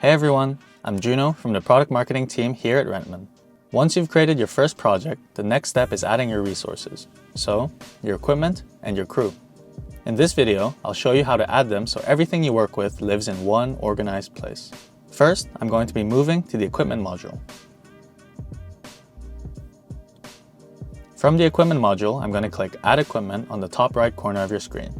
Hey everyone, I'm Juno from the product marketing team here at Rentman. Once you've created your first project, the next step is adding your resources, so your equipment and your crew. In this video, I'll show you how to add them so everything you work with lives in one organized place. First, I'm going to be moving to the equipment module. From the equipment module, I'm going to click Add Equipment on the top right corner of your screen.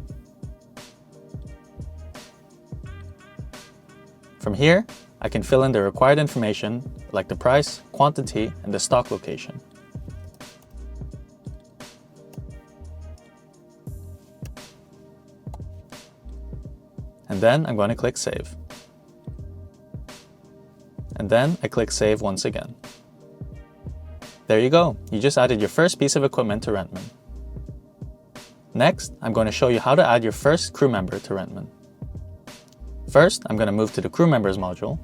From here, I can fill in the required information like the price, quantity, and the stock location. And then I'm going to click Save. And then I click Save once again. There you go, you just added your first piece of equipment to Rentman. Next, I'm going to show you how to add your first crew member to Rentman. First, I'm going to move to the Crew Members module.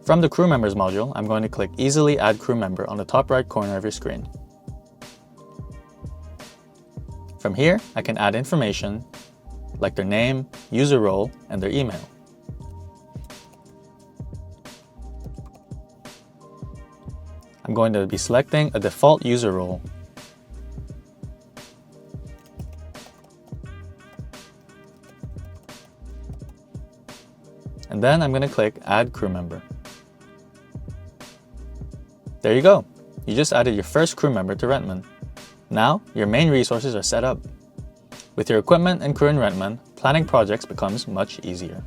From the Crew Members module, I'm going to click Easily Add Crew Member on the top right corner of your screen. From here, I can add information like their name, user role, and their email. I'm going to be selecting a default user role. And then I'm going to click Add Crew Member. There you go. You just added your first crew member to Rentman. Now, your main resources are set up. With your equipment and crew in Rentman, planning projects becomes much easier.